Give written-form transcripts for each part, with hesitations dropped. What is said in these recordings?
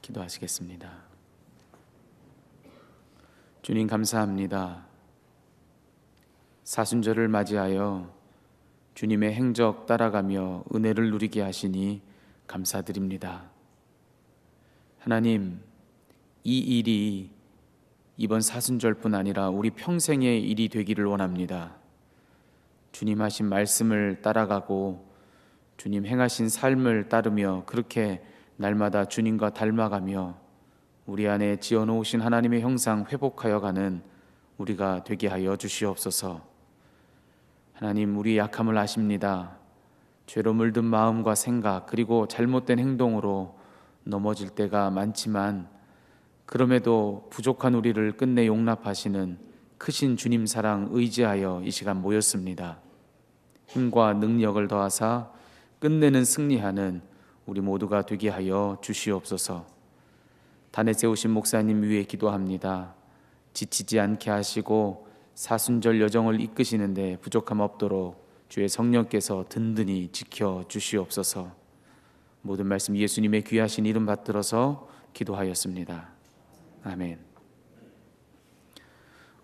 기도하시겠습니다. 주님 감사합니다. 사순절을 맞이하여 주님의 행적 따라가며 은혜를 누리게 하시니 감사드립니다. 하나님, 이 일이 이번 사순절뿐 아니라 우리 평생의 일이 되기를 원합니다. 주님 하신 말씀을 따라가고 주님 행하신 삶을 따르며 그렇게 날마다 주님과 닮아가며 우리 안에 지어놓으신 하나님의 형상 회복하여 가는 우리가 되게 하여 주시옵소서. 하나님, 우리 약함을 아십니다. 죄로 물든 마음과 생각 그리고 잘못된 행동으로 넘어질 때가 많지만 그럼에도 부족한 우리를 끝내 용납하시는 크신 주님 사랑 의지하여 이 시간 모였습니다. 힘과 능력을 더하사 끝내는 승리하는 우리 모두가 되게 하여 주시옵소서. 단에 세우신 목사님 위해 기도합니다. 지치지 않게 하시고 사순절 여정을 이끄시는데 부족함 없도록 주의 성령께서 든든히 지켜 주시옵소서. 모든 말씀 예수님의 귀하신 이름 받들어서 기도하였습니다. 아멘.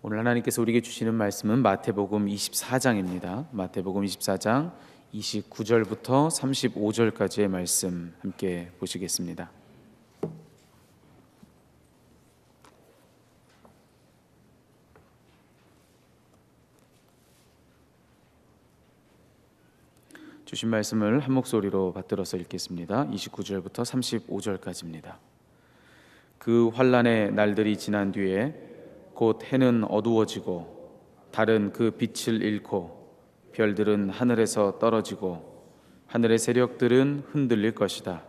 오늘 하나님께서 우리에게 주시는 말씀은 마태복음 24장입니다. 마태복음 24장 29절부터 35절까지의 말씀 함께 보시겠습니다. 주신 말씀을 한 목소리로 받들어서 읽겠습니다. 29절부터 35절까지입니다. 그 환난의 날들이 지난 뒤에 곧 해는 어두워지고 달은 그 빛을 잃고 별들은 하늘에서 떨어지고 하늘의 세력들은 흔들릴 것이다.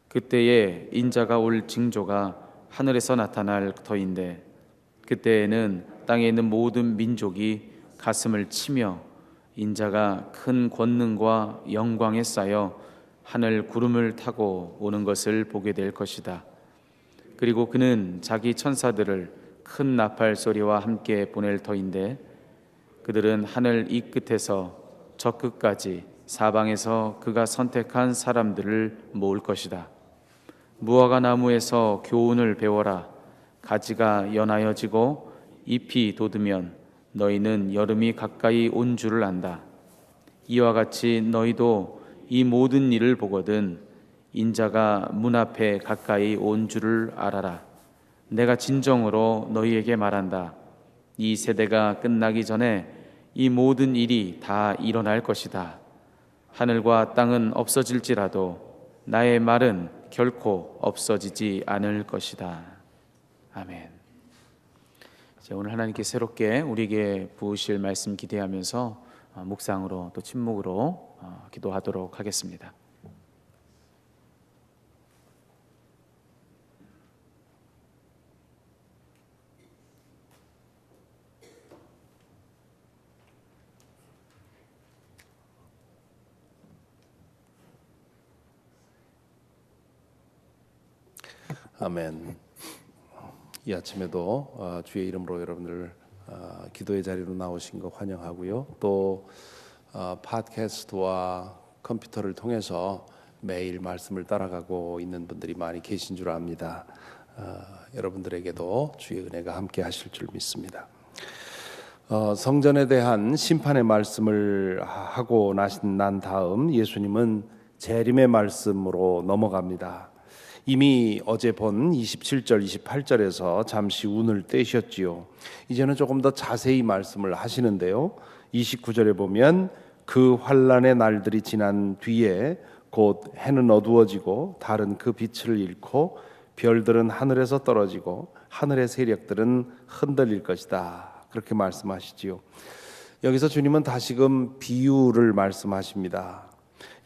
그때에 인자가 올 징조가 하늘에서 나타날 터인데 그때에는 땅에 있는 모든 민족이 가슴을 치며 인자가 큰 권능과 영광에 쌓여 하늘 구름을 타고 오는 것을 보게 될 것이다. 그리고 그는 자기 천사들을 큰 나팔 소리와 함께 보낼 터인데 그들은 하늘 이 끝에서 저 끝까지 사방에서 그가 선택한 사람들을 모을 것이다. 무화과 나무에서 교훈을 배워라. 가지가 연하여지고 잎이 돋으면 너희는 여름이 가까이 온 줄을 안다. 이와 같이 너희도 이 모든 일을 보거든 인자가 문 앞에 가까이 온 줄을 알아라. 내가 진정으로 너희에게 말한다. 이 세대가 끝나기 전에 이 모든 일이 다 일어날 것이다. 하늘과 땅은 없어질지라도 나의 말은 결코 없어지지 않을 것이다. 아멘. 오늘 하나님께 새롭게 우리에게 부으실 말씀 기대하면서 묵상으로 또 침묵으로 기도하도록 하겠습니다. 아멘. 이 아침에도 주의 이름으로 여러분들 기도의 자리로 나오신 거 환영하고요. 또 팟캐스트와 컴퓨터를 통해서 매일 말씀을 따라가고 있는 분들이 많이 계신 줄 압니다. 여러분들에게도 주의 은혜가 함께 하실 줄 믿습니다. 성전에 대한 심판의 말씀을 하고 난 다음 예수님은 재림의 말씀으로 넘어갑니다. 이미 어제 본 27절, 28절에서 잠시 운을 떼셨지요. 이제는 조금 더 자세히 말씀을 하시는데요. 29절에 보면 그 환난의 날들이 지난 뒤에 곧 해는 어두워지고 달은 그 빛을 잃고 별들은 하늘에서 떨어지고 하늘의 세력들은 흔들릴 것이다. 그렇게 말씀하시지요. 여기서 주님은 다시금 비유를 말씀하십니다.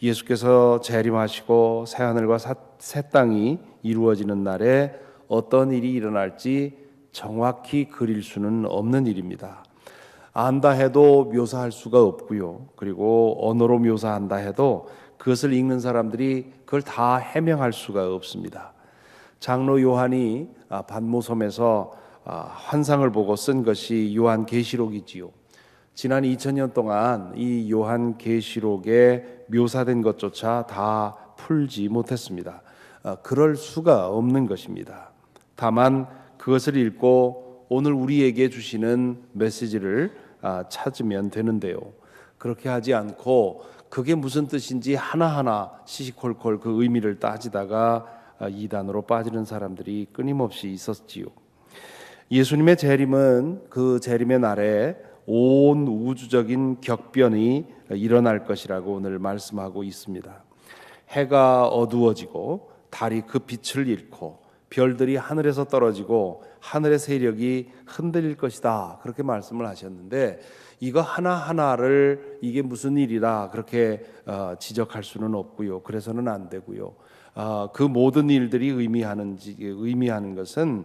예수께서 재림하시고 새하늘과 새 땅이 이루어지는 날에 어떤 일이 일어날지 정확히 그릴 수는 없는 일입니다. 안다 해도 묘사할 수가 없고요. 그리고 언어로 묘사한다 해도 그것을 읽는 사람들이 그걸 다 해명할 수가 없습니다. 장로 요한이 반모섬에서 환상을 보고 쓴 것이 요한계시록이지요. 지난 2000년 동안 이 요한계시록에 묘사된 것조차 다 풀지 못했습니다. 그럴 수가 없는 것입니다. 다만 그것을 읽고 오늘 우리에게 주시는 메시지를 찾으면 되는데요. 그렇게 하지 않고 그게 무슨 뜻인지 하나하나 시시콜콜 그 의미를 따지다가 이단으로 빠지는 사람들이 끊임없이 있었지요. 예수님의 재림은 그 재림의 날에 온 우주적인 격변이 일어날 것이라고 오늘 말씀하고 있습니다. 해가 어두워지고 달이 그 빛을 잃고 별들이 하늘에서 떨어지고 하늘의 세력이 흔들릴 것이다, 그렇게 말씀을 하셨는데, 이거 하나하나를 이게 무슨 일이라 그렇게 지적할 수는 없고요. 그래서는 안 되고요. 그 모든 일들이 의미하는 것은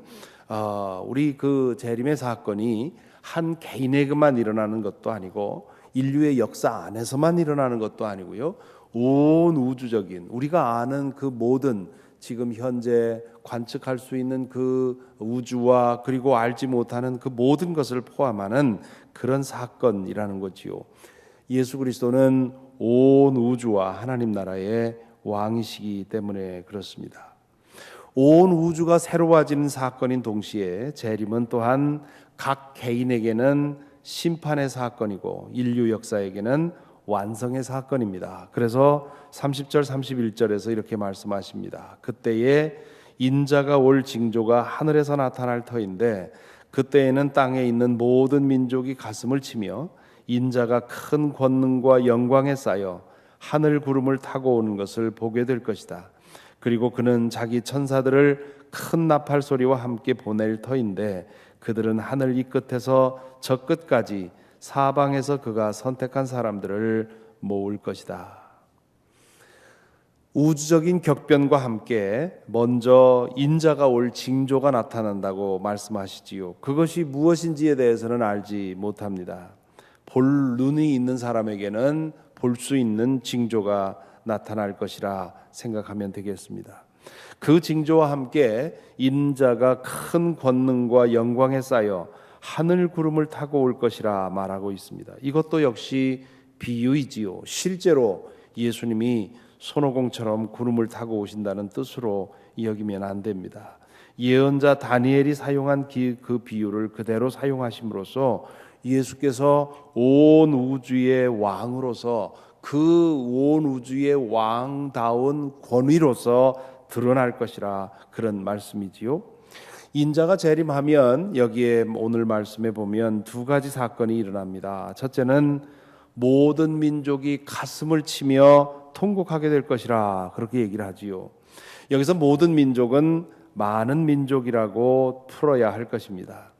우리 그 재림의 사건이 한 개인에게만 일어나는 것도 아니고 인류의 역사 안에서만 일어나는 것도 아니고요. 온 우주적인 우리가 아는 그 모든 지금 현재 관측할 수 있는 그 우주와 그리고 알지 못하는 그 모든 것을 포함하는 그런 사건이라는 거지요. 예수 그리스도는 온 우주와 하나님 나라의 왕이시기 때문에 그렇습니다. 온 우주가 새로워지는 사건인 동시에 재림은 또한 각 개인에게는 심판의 사건이고 인류 역사에게는 완성의 사건입니다. 그래서 30절 31절에서 이렇게 말씀하십니다. 그때에 인자가 올 징조가 하늘에서 나타날 터인데 그때에는 땅에 있는 모든 민족이 가슴을 치며 인자가 큰 권능과 영광에 쌓여 하늘 구름을 타고 오는 것을 보게 될 것이다. 그리고 그는 자기 천사들을 큰 나팔 소리와 함께 보낼 터인데 그들은 하늘 이 끝에서 저 끝까지 사방에서 그가 선택한 사람들을 모을 것이다. 우주적인 격변과 함께 먼저 인자가 올 징조가 나타난다고 말씀하시지요. 그것이 무엇인지에 대해서는 알지 못합니다. 볼 눈이 있는 사람에게는 볼 수 있는 징조가 나타날 것이라 생각하면 되겠습니다. 그 징조와 함께 인자가 큰 권능과 영광에 쌓여 하늘 구름을 타고 올 것이라 말하고 있습니다. 이것도 역시 비유이지요. 실제로 예수님이 손오공처럼 구름을 타고 오신다는 뜻으로 여기면 안 됩니다. 예언자 다니엘이 사용한 그 비유를 그대로 사용하심으로써 예수께서 온 우주의 왕으로서 그 온 우주의 왕다운 권위로서 드러날 것이라 그런 말씀이지요. 인자가 재림하면 여기에 오늘 말씀에 보면 두 가지 사건이 일어납니다. 첫째는 모든 민족이 가슴을 치며 통곡하게 될 것이라 그렇게 얘기를 하지요. 여기서 모든 민족은 많은 민족이라고 풀어야 할 것입니다.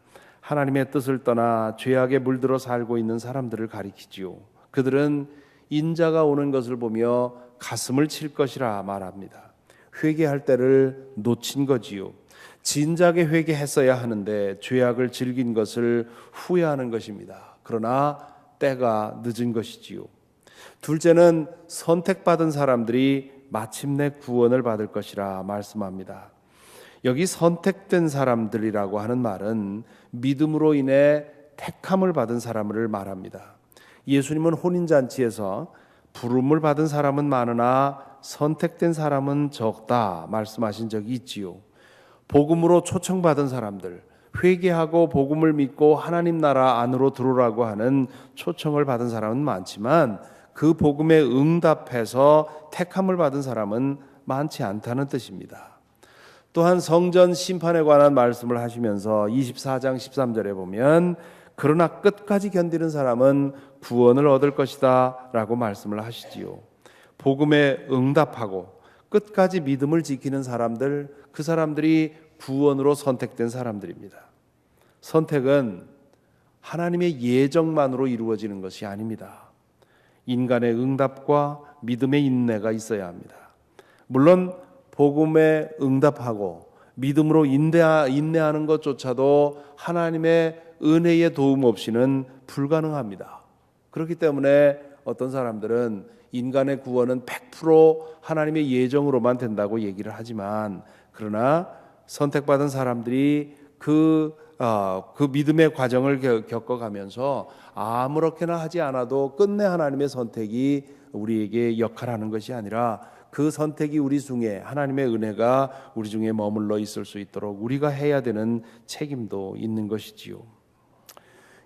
하나님의 뜻을 떠나 죄악에 물들어 살고 있는 사람들을 가리키지요. 그들은 인자가 오는 것을 보며 가슴을 칠 것이라 말합니다. 회개할 때를 놓친 거지요. 진작에 회개했어야 하는데 죄악을 즐긴 것을 후회하는 것입니다. 그러나 때가 늦은 것이지요. 둘째는 선택받은 사람들이 마침내 구원을 받을 것이라 말씀합니다. 여기 선택된 사람들이라고 하는 말은 믿음으로 인해 택함을 받은 사람을 말합니다. 예수님은 혼인잔치에서 부름을 받은 사람은 많으나 선택된 사람은 적다 말씀하신 적이 있지요. 복음으로 초청받은 사람들, 회개하고 복음을 믿고 하나님 나라 안으로 들어오라고 하는 초청을 받은 사람은 많지만 그 복음에 응답해서 택함을 받은 사람은 많지 않다는 뜻입니다. 또한 성전 심판에 관한 말씀을 하시면서 24장 13절에 보면 그러나 끝까지 견디는 사람은 구원을 얻을 것이다 라고 말씀을 하시지요. 복음에 응답하고 끝까지 믿음을 지키는 사람들, 그 사람들이 구원으로 선택된 사람들입니다. 선택은 하나님의 예정만으로 이루어지는 것이 아닙니다. 인간의 응답과 믿음의 인내가 있어야 합니다. 물론 복음에 응답하고 믿음으로 인내하는 것조차도 하나님의 은혜의 도움 없이는 불가능합니다. 그렇기 때문에 어떤 사람들은 인간의 구원은 100% 하나님의 예정으로만 된다고 얘기를 하지만, 그러나 선택받은 사람들이 그 믿음의 과정을 겪어가면서 아무렇게나 하지 않아도 끝내 하나님의 선택이 우리에게 역할하는 것이 아니라 그 선택이 우리 중에 하나님의 은혜가 우리 중에 머물러 있을 수 있도록 우리가 해야 되는 책임도 있는 것이지요.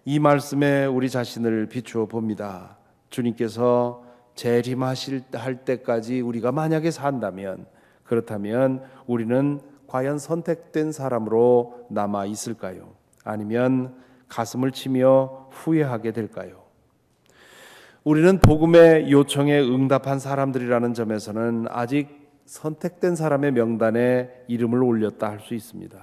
이 말씀에 우리 자신을 비추어 봅니다. 주님께서 재림하실 때까지 우리가 만약에 산다면, 그렇다면 우리는 과연 선택된 사람으로 남아 있을까요? 아니면 가슴을 치며 후회하게 될까요? 우리는 복음의 요청에 응답한 사람들이라는 점에서는 아직 선택된 사람의 명단에 이름을 올렸다 할 수 있습니다.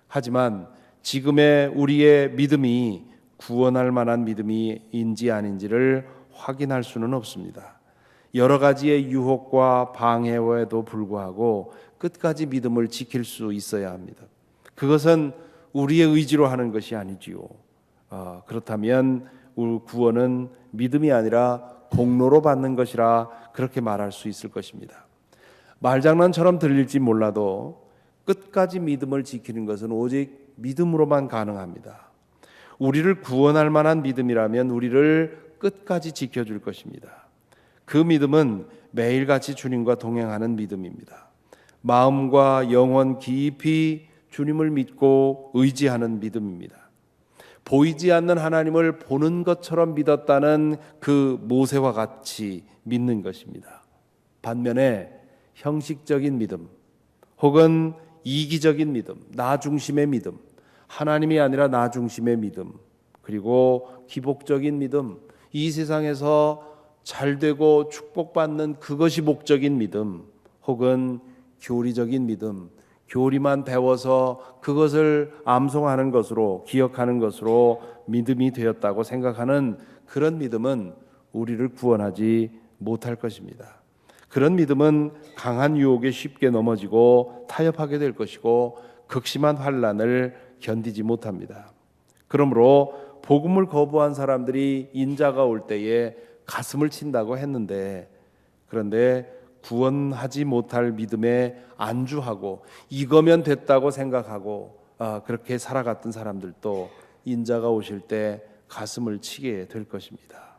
하지만 지금의 우리의 믿음이 구원할 만한 믿음인지 아닌지를 확인할 수는 없습니다. 여러 가지의 유혹과 방해에도 불구하고 끝까지 믿음을 지킬 수 있어야 합니다. 그것은 우리의 의지로 하는 것이 아니지요. 그렇다면 우리 구원은 믿음이 아니라 공로로 받는 것이라 그렇게 말할 수 있을 것입니다. 말장난처럼 들릴지 몰라도 끝까지 믿음을 지키는 것은 오직 믿음으로만 가능합니다. 우리를 구원할 만한 믿음이라면 우리를 끝까지 지켜줄 것입니다. 그 믿음은 매일같이 주님과 동행하는 믿음입니다. 마음과 영혼 깊이 주님을 믿고 의지하는 믿음입니다. 보이지 않는 하나님을 보는 것처럼 믿었다는 그 모세와 같이 믿는 것입니다. 반면에 형식적인 믿음 혹은 이기적인 믿음, 나 중심의 믿음, 하나님이 아니라 나 중심의 믿음, 그리고 기복적인 믿음, 이 세상에서 잘되고 축복받는 그것이 목적인 믿음, 혹은 교리적인 믿음, 교리만 배워서 그것을 암송하는 것으로, 기억하는 것으로 믿음이 되었다고 생각하는 그런 믿음은 우리를 구원하지 못할 것입니다. 그런 믿음은 강한 유혹에 쉽게 넘어지고 타협하게 될 것이고 극심한 환난을 견디지 못합니다. 그러므로 복음을 거부한 사람들이 인자가 올 때에 가슴을 친다고 했는데, 그런데 구원하지 못할 믿음에 안주하고 이거면 됐다고 생각하고 그렇게 살아갔던 사람들도 인자가 오실 때 가슴을 치게 될 것입니다.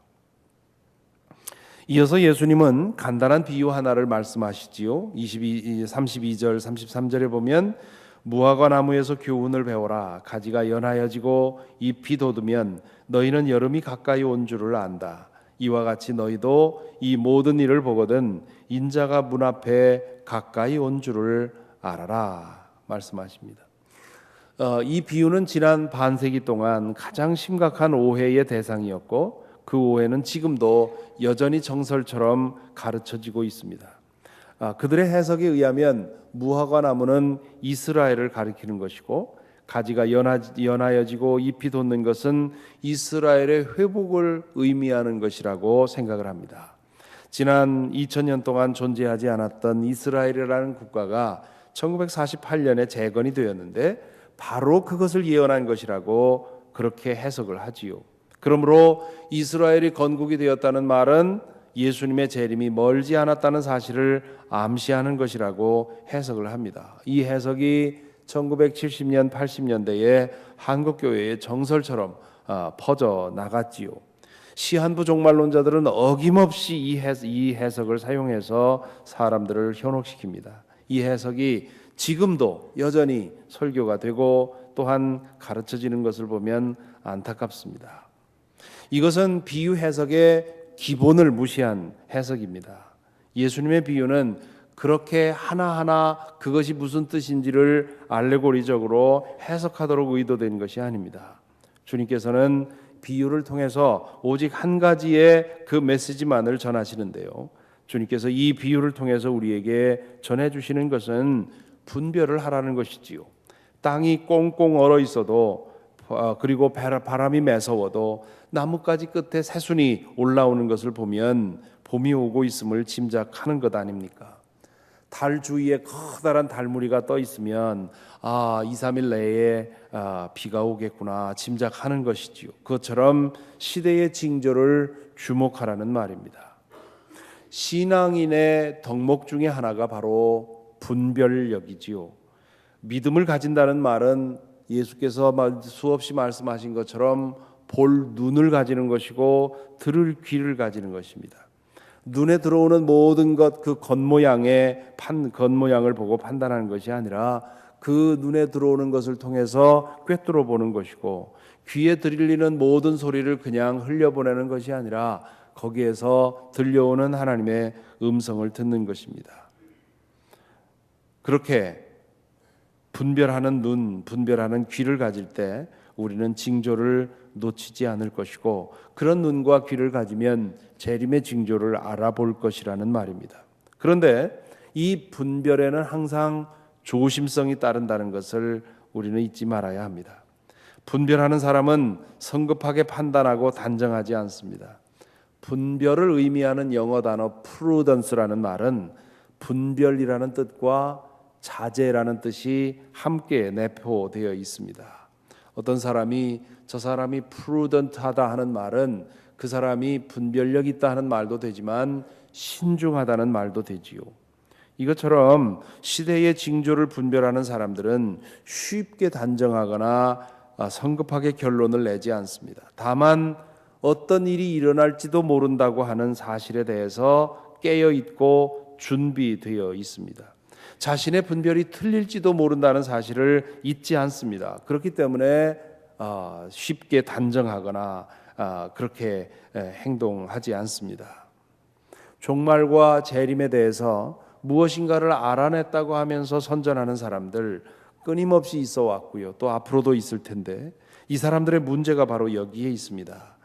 이어서 예수님은 간단한 비유 하나를 말씀하시지요. 32절 33절에 보면 무화과 나무에서 교훈을 배워라. 가지가 연하여지고 잎이 돋으면 너희는 여름이 가까이 온 줄을 안다. 이와 같이 너희도 이 모든 일을 보거든 인자가 문 앞에 가까이 온 줄을 알아라 말씀하십니다. 이 비유는 지난 반세기 동안 가장 심각한 오해의 대상이었고 그 오해는 지금도 여전히 정설처럼 가르쳐지고 있습니다. 그들의 해석에 의하면 무화과 나무는 이스라엘을 가리키는 것이고 가지가 연하여지고 잎이 돋는 것은 이스라엘의 회복을 의미하는 것이라고 생각을 합니다. 지난 2000년 동안 존재하지 않았던 이스라엘이라는 국가가 1948년에 재건이 되었는데 바로 그것을 예언한 것이라고 그렇게 해석을 하지요. 그러므로 이스라엘이 건국이 되었다는 말은 예수님의 재림이 멀지 않았다는 사실을 암시하는 것이라고 해석을 합니다. 이 해석이 1970년, 80년대에 한국교회의 정설처럼 퍼져 나갔지요. 시한부 종말론자들은 어김없이 이 해석을 사용해서 사람들을 현혹시킵니다. 이 해석이 지금도 여전히 설교가 되고 또한 가르쳐지는 것을 보면 안타깝습니다. 이것은 비유 해석의 기본을 무시한 해석입니다. 예수님의 비유는 그렇게 하나하나 그것이 무슨 뜻인지를 알레고리적으로 해석하도록 의도된 것이 아닙니다. 주님께서는 비유를 통해서 오직 한 가지의 그 메시지만을 전하시는데요. 주님께서 이 비유를 통해서 우리에게 전해주시는 것은 분별을 하라는 것이지요. 땅이 꽁꽁 얼어 있어도 그리고 바람이 매서워도 나뭇가지 끝에 새순이 올라오는 것을 보면 봄이 오고 있음을 짐작하는 것 아닙니까? 달 주위에 커다란 달무리가 떠 있으면 2, 3일 내에 비가 오겠구나 짐작하는 것이지요. 그것처럼 시대의 징조를 주목하라는 말입니다. 신앙인의 덕목 중에 하나가 바로 분별력이지요. 믿음을 가진다는 말은 예수께서 수없이 말씀하신 것처럼 볼 눈을 가지는 것이고 들을 귀를 가지는 것입니다. 눈에 들어오는 모든 것 그 겉모양을 보고 판단하는 것이 아니라 그 눈에 들어오는 것을 통해서 꿰뚫어 보는 것이고, 귀에 들리는 모든 소리를 그냥 흘려보내는 것이 아니라 거기에서 들려오는 하나님의 음성을 듣는 것입니다. 그렇게 분별하는 눈, 분별하는 귀를 가질 때 우리는 징조를 놓치지 않을 것이고, 그런 눈과 귀를 가지면 재림의 징조를 알아볼 것이라는 말입니다. 그런데 이 분별에는 항상 조심성이 따른다는 것을 우리는 잊지 말아야 합니다. 분별하는 사람은 성급하게 판단하고 단정하지 않습니다. 분별을 의미하는 영어 단어 prudence라는 말은 분별이라는 뜻과 자제라는 뜻이 함께 내포되어 있습니다. 어떤 사람이 저 사람이 prudent하다 하는 말은 그 사람이 분별력 있다 하는 말도 되지만 신중하다는 말도 되지요. 이것처럼 시대의 징조를 분별하는 사람들은 쉽게 단정하거나 성급하게 결론을 내지 않습니다. 다만 어떤 일이 일어날지도 모른다고 하는 사실에 대해서 깨어 있고 준비되어 있습니다. 자신의 분별이 틀릴지도 모른다는 사실을 잊지 않습니다. 그렇기 때문에 쉽게 단정하거나 그렇게 행동하지 않습니다. 종말과 재림에 대해서 무엇인가를 알아냈다고 하면서 선전하는 사람들 끊임없이 있어 왔고요. 또 앞으로도 있을 텐데 이 사람들의 문제가 바로 여기에 있습니다.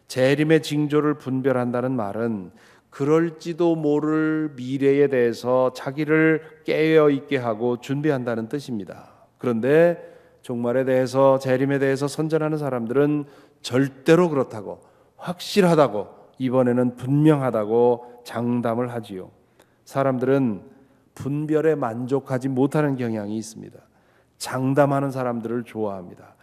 재림의 징조를 분별한다는 말은 그럴지도 모를 미래에 대해서 자기를 깨어있게 하고 준비한다는 뜻입니다. 그런데 종말에 대해서, 재림에 대해서 선전하는 사람들은 절대로 그렇다고, 확실하다고, 이번에는 분명하다고 장담을 하지요. 사람들은 분별에 만족하지 못하는 경향이 있습니다. 장담하는 사람들을 좋아합니다.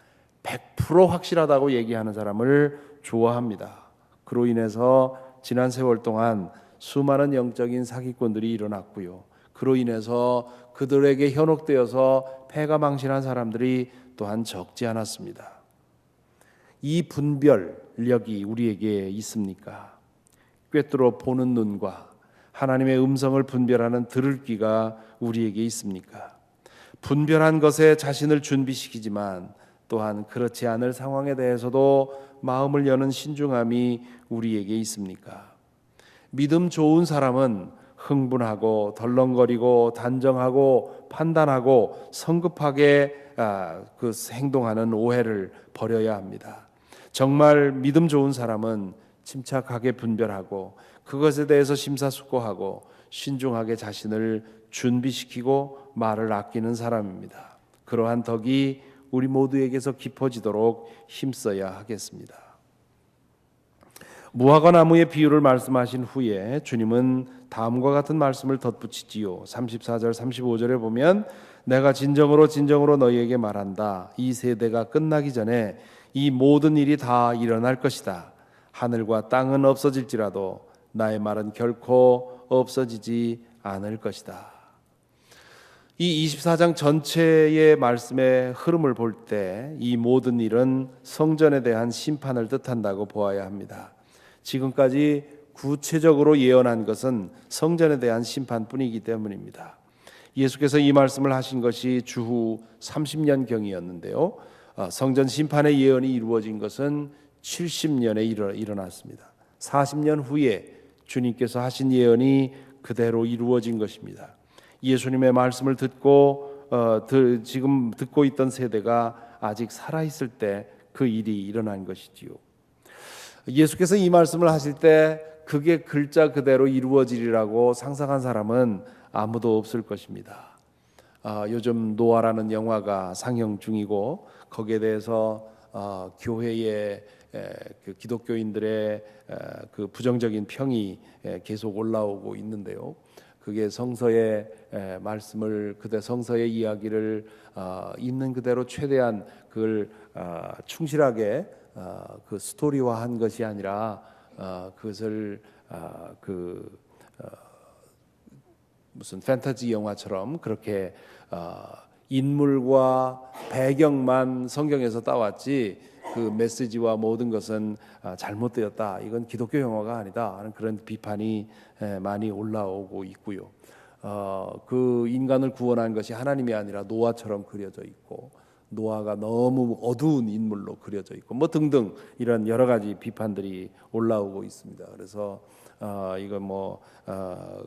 100% 확실하다고 얘기하는 사람을 좋아합니다. 그로 인해서 지난 세월 동안 수많은 영적인 사기꾼들이 일어났고요. 그로 인해서 그들에게 현혹되어서 패가 망신한 사람들이 또한 적지 않았습니다. 이 분별력이 우리에게 있습니까? 꿰뚫어 보는 눈과 하나님의 음성을 분별하는 들을 귀가 우리에게 있습니까? 분별한 것에 자신을 준비시키지만 또한 그렇지 않을 상황에 대해서도 마음을 여는 신중함이 우리에게 있습니까? 믿음 좋은 사람은 흥분하고 덜렁거리고 단정하고 판단하고 성급하게 행동하는 오해를 버려야 합니다. 정말 믿음 좋은 사람은 침착하게 분별하고 그것에 대해서 심사숙고하고 신중하게 자신을 준비시키고 말을 아끼는 사람입니다. 그러한 덕이 우리 모두에게서 깊어지도록 힘써야 하겠습니다. 무화과 나무의 비유를 말씀하신 후에 주님은 다음과 같은 말씀을 덧붙이지요. 34절 35절에 보면 내가 진정으로 진정으로 너희에게 말한다. 이 세대가 끝나기 전에 이 모든 일이 다 일어날 것이다. 하늘과 땅은 없어질지라도 나의 말은 결코 없어지지 않을 것이다. 이 24장 전체의 말씀의 흐름을 볼 때 이 모든 일은 성전에 대한 심판을 뜻한다고 보아야 합니다. 지금까지 구체적으로 예언한 것은 성전에 대한 심판뿐이기 때문입니다. 예수께서 이 말씀을 하신 것이 주후 30년경이었는데요. 성전 심판의 예언이 이루어진 것은 70년에 일어났습니다. 40년 후에 주님께서 하신 예언이 그대로 이루어진 것입니다. 예수님의 말씀을 듣고 지금 듣고 있던 세대가 아직 살아있을 때 그 일이 일어난 것이지요. 예수께서 이 말씀을 하실 때 그게 글자 그대로 이루어지리라고 상상한 사람은 아무도 없을 것입니다. 요즘 노아라는 영화가 상영 중이고 거기에 대해서 교회의 그 기독교인들의 그 부정적인 평이 계속 올라오고 있는데요. 그게 성서의 말씀을 성서의 이야기를 있는 그대로 최대한 그걸 충실하게 그 스토리화한 것이 아니라 그것을 무슨 판타지 영화처럼 그렇게 인물과 배경만 성경에서 따왔지 그 메시지와 모든 것은 잘못되었다. 이건 기독교 영화가 아니다 하는 그런 비판이 많이 올라오고 있고요. 그 인간을 구원한 것이 하나님이 아니라 노아처럼 그려져 있고, 노아가 너무 어두운 인물로 그려져 있고 뭐 등등 이런 여러 가지 비판들이 올라오고 있습니다. 그래서 이건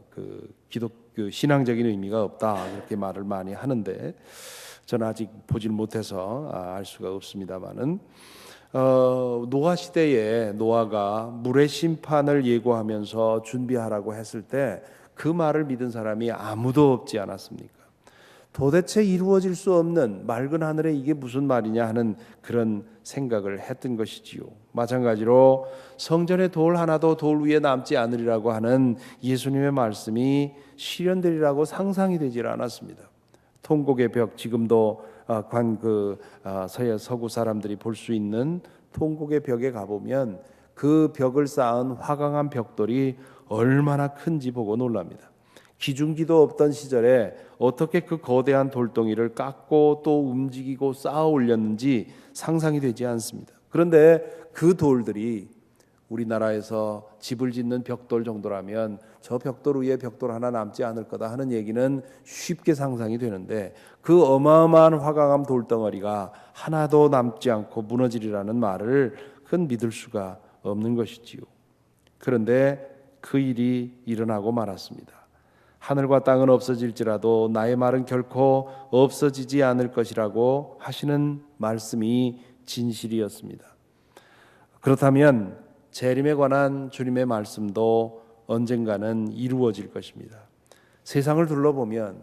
그 기독교 신앙적인 의미가 없다 그렇게 말을 많이 하는데, 저는 아직 보질 못해서 알 수가 없습니다만은 노아 시대에 노아가 물의 심판을 예고하면서 준비하라고 했을 때 그 말을 믿은 사람이 아무도 없지 않았습니까? 도대체 이루어질 수 없는 맑은 하늘에 이게 무슨 말이냐 하는 그런 생각을 했던 것이지요. 마찬가지로 성전에 돌 하나도 돌 위에 남지 않으리라고 하는 예수님의 말씀이 실현되리라고 상상이 되질 않았습니다. 통곡의 벽, 지금도 서구 사람들이 볼 수 있는 통곡의 벽에 가보면 그 벽을 쌓은 화강한 벽돌이 얼마나 큰지 보고 놀랍니다. 기중기도 없던 시절에 어떻게 그 거대한 돌덩이를 깎고 또 움직이고 쌓아 올렸는지 상상이 되지 않습니다. 그런데 그 돌들이 우리나라에서 집을 짓는 벽돌 정도라면 저 벽돌 위에 벽돌 하나 남지 않을 거다 하는 얘기는 쉽게 상상이 되는데, 그 어마어마한 화강암 돌덩어리가 하나도 남지 않고 무너지리라는 말을 그건 믿을 수가 없는 것이지요. 그런데 그 일이 일어나고 말았습니다. 하늘과 땅은 없어질지라도 나의 말은 결코 없어지지 않을 것이라고 하시는 말씀이 진실이었습니다. 그렇다면 재림에 관한 주님의 말씀도 언젠가는 이루어질 것입니다. 세상을 둘러보면,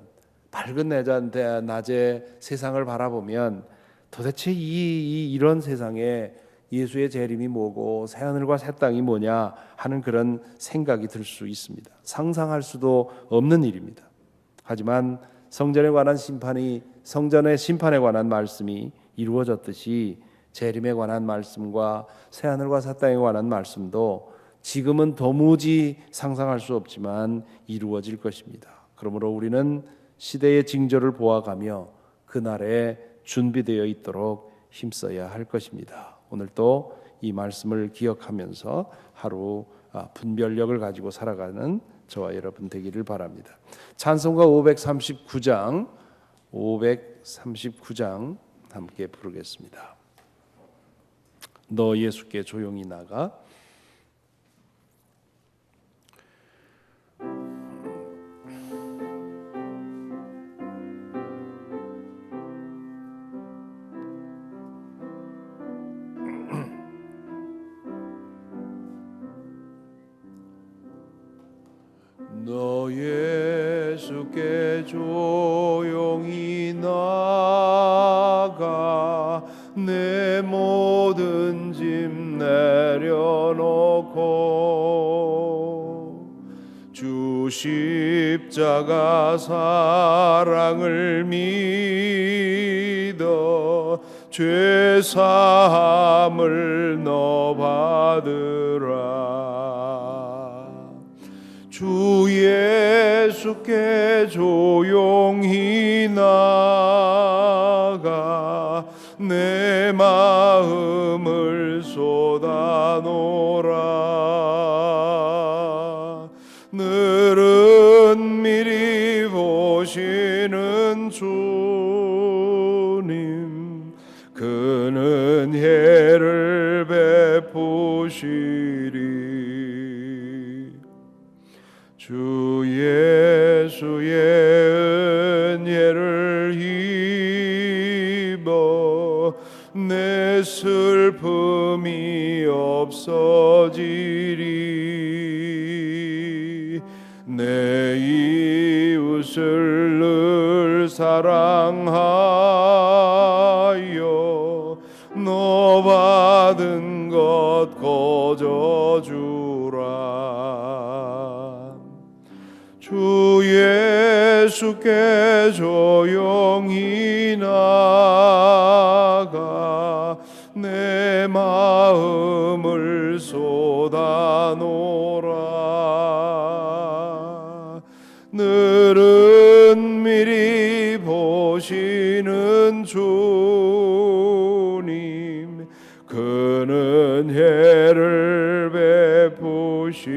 밝은 낮에 세상을 바라보면 도대체 이런 세상에 예수의 재림이 뭐고 새하늘과 새 땅이 뭐냐 하는 그런 생각이 들 수 있습니다. 상상할 수도 없는 일입니다. 하지만 성전의 심판에 관한 말씀이 이루어졌듯이 재림에 관한 말씀과 새하늘과 새 땅에 관한 말씀도 지금은 도무지 상상할 수 없지만 이루어질 것입니다. 그러므로 우리는 시대의 징조를 보아가며 그날에 준비되어 있도록 힘써야 할 것입니다. 오늘도 이 말씀을 기억하면서 하루 분별력을 가지고 살아가는 저와 여러분 되기를 바랍니다. 찬송가 539장 함께 부르겠습니다. 너 예수께 조용히 나가. 너 예수께 조용히 나가 내 모든 짐 내려놓고 주 십자가 사랑을 믿어 죄 사함을 너 받으라. 주 예수께 조용히 나가 내 마음을 쏟아놓으라. 늘은 미리 보시는 주님, 그는 은혜를 베푸시리. 주 예수의 은혜를 입어 내 슬픔이 없어지리. 내 이웃을 늘 사랑하여 너 받은 것 거저주라. 주 예수께 조용히 나가 내 마음을 쏟아놓으라. 늘은 미리 보시는 주님, 그는 해를 베푸시리.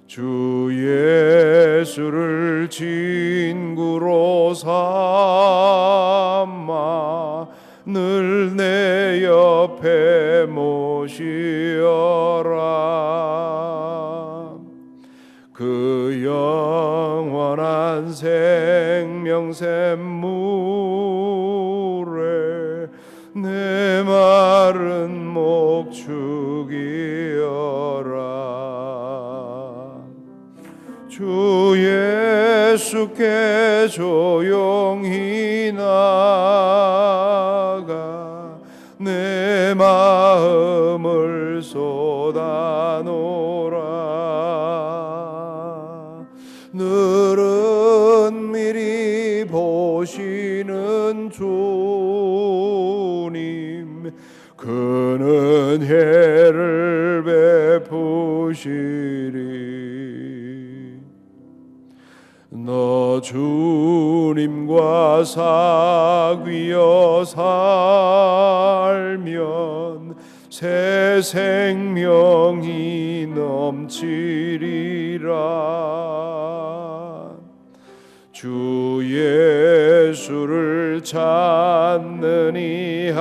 주 예수를 친구로 삼아 늘 내 옆에 모시어라. 그 영원한 생명 샘물에 내 마른 목 죽이어라. 주 예수께 조용히 나가 내 마음을 쏟아놓으라. 늘은 미리 보시는 주님, 그는 해를 베푸시리. 너 주님과 사귀어 살면 새 생명이 넘치리라. 주 예수를 찾는 이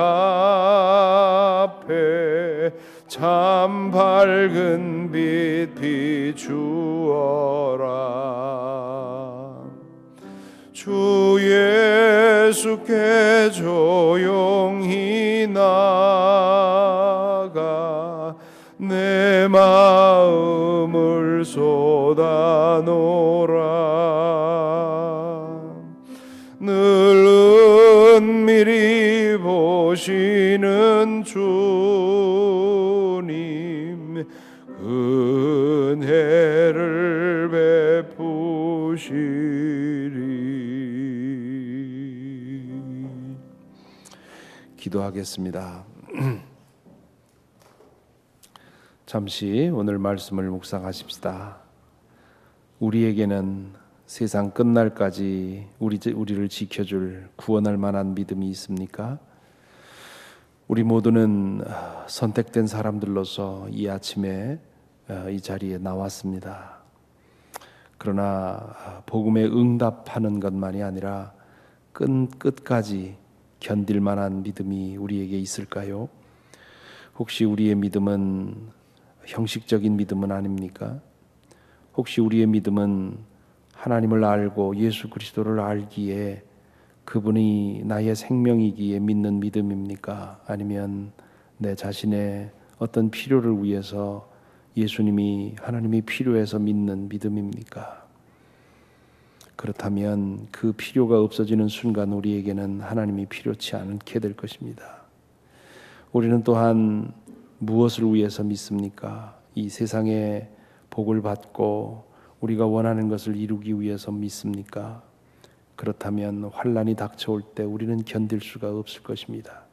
앞에 참 밝은 빛 비추어라. 주 예수께 조용히 나가 내 마음을 쏟아놓으라. 늘 은밀히 보시는 주님, 은혜를 베푸시리. 기도하겠습니다. 잠시 오늘 말씀을 묵상하십시다. 우리에게는 세상 끝날까지 우리를 지켜줄 구원할 만한 믿음이 있습니까? 우리 모두는 선택된 사람들로서 이 아침에 이 자리에 나왔습니다. 그러나 복음에 응답하는 것만이 아니라 끝까지 견딜 만한 믿음이 우리에게 있을까요? 혹시 우리의 믿음은 형식적인 믿음은 아닙니까? 혹시 우리의 믿음은 하나님을 알고 예수 그리스도를 알기에 그분이 나의 생명이기에 믿는 믿음입니까? 아니면 내 자신의 어떤 필요를 위해서 예수님이 하나님이 필요해서 믿는 믿음입니까? 그렇다면 그 필요가 없어지는 순간 우리에게는 하나님이 필요치 않게 될 것입니다. 우리는 또한 무엇을 위해서 믿습니까? 이 세상에 복을 받고 우리가 원하는 것을 이루기 위해서 믿습니까? 그렇다면 환난이 닥쳐올 때 우리는 견딜 수가 없을 것입니다.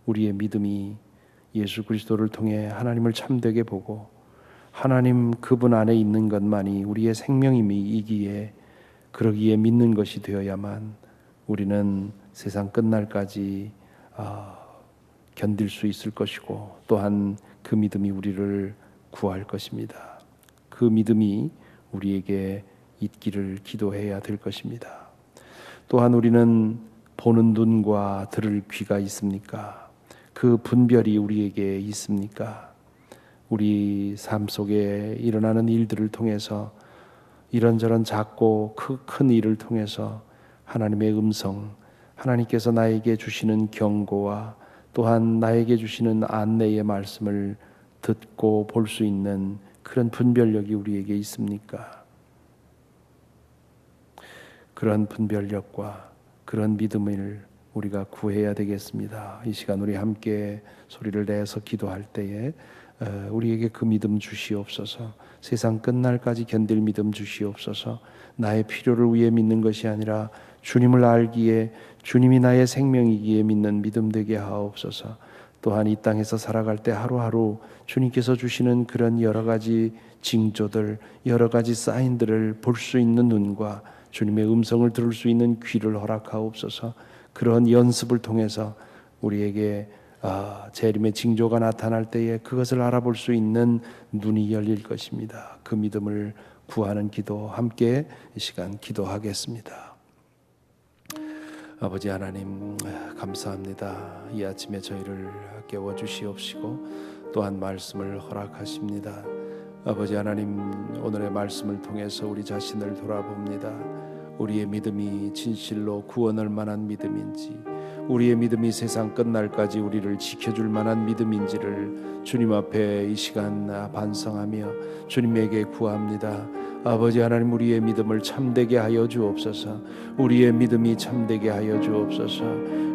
우리의 믿음이 예수 그리스도를 통해 하나님을 참되게 보고 하나님 그분 안에 있는 것만이 우리의 생명이기에 그러기에 믿는 것이 되어야만 우리는 세상 끝날까지 견딜 수 있을 것이고 또한 그 믿음이 우리를 구할 것입니다. 그 믿음이 우리에게 있기를 기도해야 될 것입니다. 또한 우리는 보는 눈과 들을 귀가 있습니까? 그 분별이 우리에게 있습니까? 우리 삶 속에 일어나는 일들을 통해서 이런저런 작고 큰 일을 통해서 하나님의 음성, 하나님께서 나에게 주시는 경고와 또한 나에게 주시는 안내의 말씀을 듣고 볼 수 있는 그런 분별력이 우리에게 있습니까? 그런 분별력과 그런 믿음을 우리가 구해야 되겠습니다. 이 시간 우리 함께 소리를 내서 기도할 때에 우리에게 그 믿음 주시옵소서. 세상 끝날까지 견딜 믿음 주시옵소서. 나의 필요를 위해 믿는 것이 아니라 주님을 알기에 주님이 나의 생명이기에 믿는 믿음 되게 하옵소서. 또한 이 땅에서 살아갈 때 하루하루 주님께서 주시는 그런 여러 가지 징조들, 여러 가지 사인들을 볼 수 있는 눈과 주님의 음성을 들을 수 있는 귀를 허락하옵소서. 그런 연습을 통해서 우리에게 재림의 징조가 나타날 때에 그것을 알아볼 수 있는 눈이 열릴 것입니다. 그 믿음을 구하는 기도 함께 이 시간 기도하겠습니다. 아버지 하나님 감사합니다. 이 아침에 저희를 깨워주시옵시고 또한 말씀을 허락하십니다. 아버지 하나님 오늘의 말씀을 통해서 우리 자신을 돌아봅니다. 우리의 믿음이 진실로 구원할 만한 믿음인지, 우리의 믿음이 세상 끝날까지 우리를 지켜줄 만한 믿음인지를 주님 앞에 이 시간 반성하며 주님에게 구합니다. 아버지 하나님 우리의 믿음을 참되게 하여 주옵소서. 우리의 믿음이 참되게 하여 주옵소서.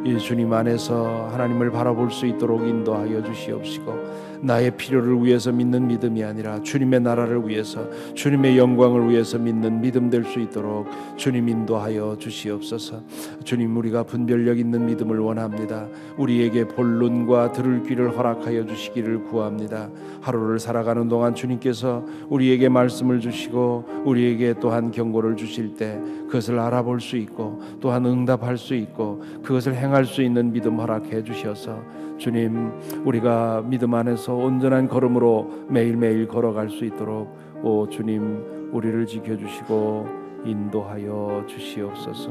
이 주님 안에서 하나님을 바라볼 수 있도록 인도하여 주시옵시고, 나의 필요를 위해서 믿는 믿음이 아니라 주님의 나라를 위해서, 주님의 영광을 위해서 믿는 믿음 될 수 있도록 주님 인도하여 주시옵소서. 주님 우리가 분별력 있는 믿음을 원합니다. 우리에게 볼 눈과 들을 귀를 허락하여 주시기를 구합니다. 하루를 살아가는 동안 주님께서 우리에게 말씀을 주시고 우리에게 또한 경고를 주실 때 그것을 알아볼 수 있고 또한 응답할 수 있고 그것을 행할 수 있는 믿음 허락해 주셔서 주님 우리가 믿음 안에서 온전한 걸음으로 매일매일 걸어갈 수 있도록 오 주님 우리를 지켜주시고 인도하여 주시옵소서.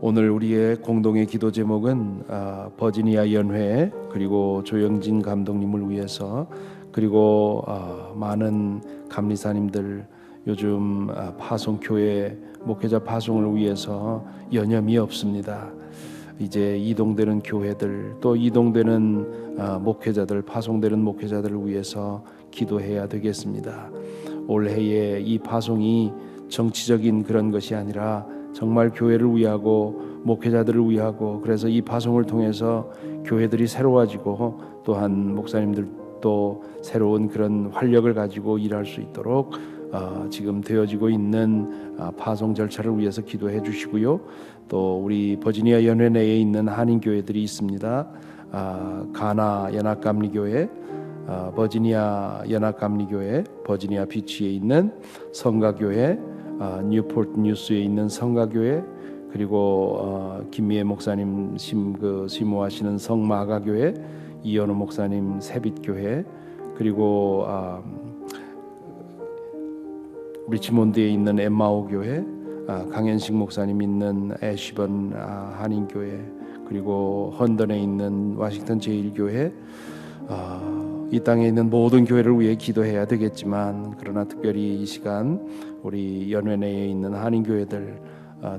오늘 우리의 공동의 기도 제목은 버지니아 연회 그리고 조영진 감독님을 위해서 그리고 많은 감리사님들 요즘 파송교회 목회자 파송을 위해서 여념이 없습니다. 이제 이동되는 교회들 또 이동되는 목회자들 파송되는 목회자들을 위해서 기도해야 되겠습니다. 올해의 이 파송이 정치적인 그런 것이 아니라 정말 교회를 위하고 목회자들을 위하고 그래서 이 파송을 통해서 교회들이 새로워지고 또한 목사님들도 새로운 그런 활력을 가지고 일할 수 있도록 지금 되어지고 있는 파송 절차를 위해서 기도해 주시고요. 또 우리 버지니아 연회 내에 있는 한인 교회들이 있습니다. 가나 연합감리교회, 버지니아 연합감리교회, 버지니아 비치에 있는 성가교회, 뉴포트 뉴스에 있는 성가교회, 그리고 김미애 목사님 심무하시는 성마가교회, 이현우 목사님 세빛교회, 그리고 리치몬드에 있는 엠마오 교회, 강현식 목사님 있는 애쉬번 한인교회, 그리고 헌던에 있는 와싱턴 제1교회, 이 땅에 있는 모든 교회를 위해 기도해야 되겠지만 그러나 특별히 이 시간 우리 연회 내에 있는 한인교회들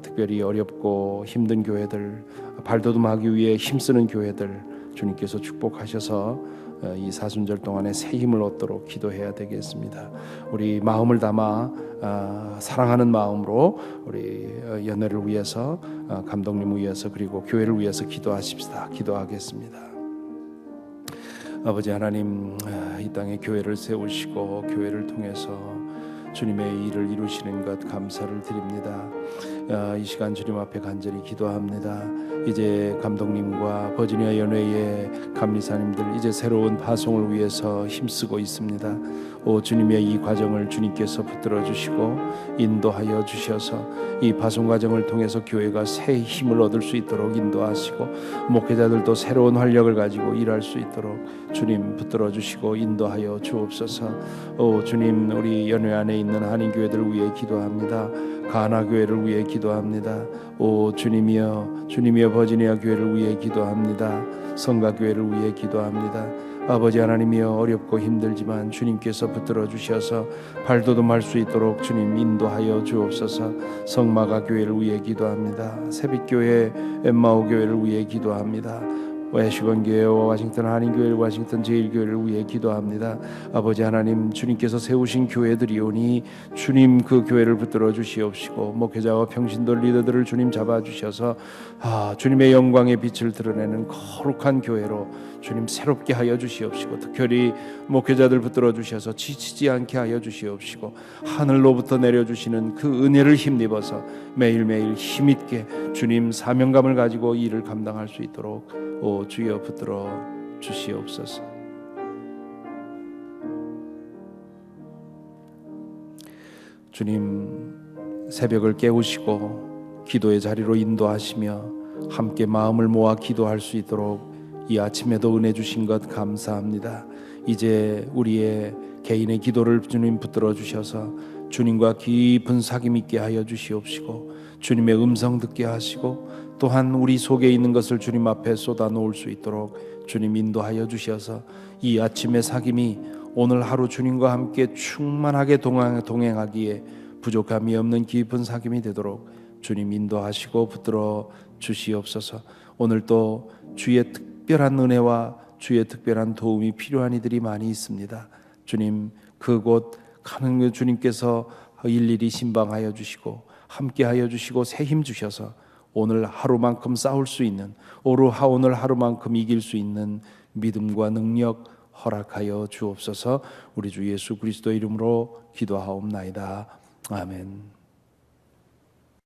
특별히 어렵고 힘든 교회들 발돋움하기 위해 힘쓰는 교회들 주님께서 축복하셔서 이 사순절 동안에 새 힘을 얻도록 기도해야 되겠습니다. 우리 마음을 담아 사랑하는 마음으로 우리 연회를 위해서 감독님을 위해서 그리고 교회를 위해서 기도하십시다. 기도하겠습니다. 아버지 하나님 이 땅에 교회를 세우시고 교회를 통해서 주님의 일을 이루시는 것 감사를 드립니다. 이 시간 주님 앞에 간절히 기도합니다. 이제 감독님과 버지니아 연회의 감리사님들 이제 새로운 파송을 위해서 힘쓰고 있습니다. 오 주님의 이 과정을 주님께서 붙들어 주시고 인도하여 주셔서 이 파송 과정을 통해서 교회가 새 힘을 얻을 수 있도록 인도하시고 목회자들도 새로운 활력을 가지고 일할 수 있도록 주님 붙들어 주시고 인도하여 주옵소서. 오 주님 우리 연회 안에 있는 한인교회들을 위해 기도합니다. 가나교회를 위해 기도합니다. 오 주님이여 버지니아 교회를 위해 기도합니다. 성가교회를 위해 기도합니다. 아버지 하나님이여 어렵고 힘들지만 주님께서 붙들어 주셔서 발돋움할 수 있도록 주님 인도하여 주옵소서. 성마가 교회를 위해 기도합니다. 새빛교회 엠마오 교회를 위해 기도합니다. 애쉬번 교회와 와싱턴 한인교회 와싱턴 제1교회를 위해 기도합니다. 아버지 하나님 주님께서 세우신 교회들이오니 주님 그 교회를 붙들어 주시옵시고 목회자와 평신도 리더들을 주님 잡아주셔서 주님의 영광의 빛을 드러내는 거룩한 교회로 주님 새롭게 하여 주시옵시고 특별히 목회자들 붙들어 주셔서 지치지 않게 하여 주시옵시고 하늘로부터 내려주시는 그 은혜를 힘입어서 매일매일 힘있게 주님 사명감을 가지고 일을 감당할 수 있도록 오 주여 붙들어 주시옵소서. 주님 새벽을 깨우시고 기도의 자리로 인도하시며 함께 마음을 모아 기도할 수 있도록 이 아침에도 은혜 주신 것 감사합니다. 이제 우리의 개인의 기도를 주님 붙들어 주셔서 주님과 깊은 사귐 있게 하여 주시옵시고 주님의 음성 듣게 하시고 또한 우리 속에 있는 것을 주님 앞에 쏟아 놓을 수 있도록 주님 인도하여 주셔서 이 아침의 사귐이 오늘 하루 주님과 함께 충만하게 동행하기에 부족함이 없는 깊은 사귐이 되도록 주님 인도하시고 붙들어 주시옵소서. 오늘 또 주의 특별한 은혜와 주의 특별한 도움이 필요한 이들이 많이 있습니다. 주님, 그곳 가는 주님께서 일일이 신방하여 주시고 함께하여 주시고 새 힘 주셔서 오늘 하루만큼 싸울 수 있는, 오늘 하루만큼 이길 수 있는 믿음과 능력 허락하여 주옵소서. 우리 주 예수 그리스도 이름으로 기도하옵나이다. 아멘.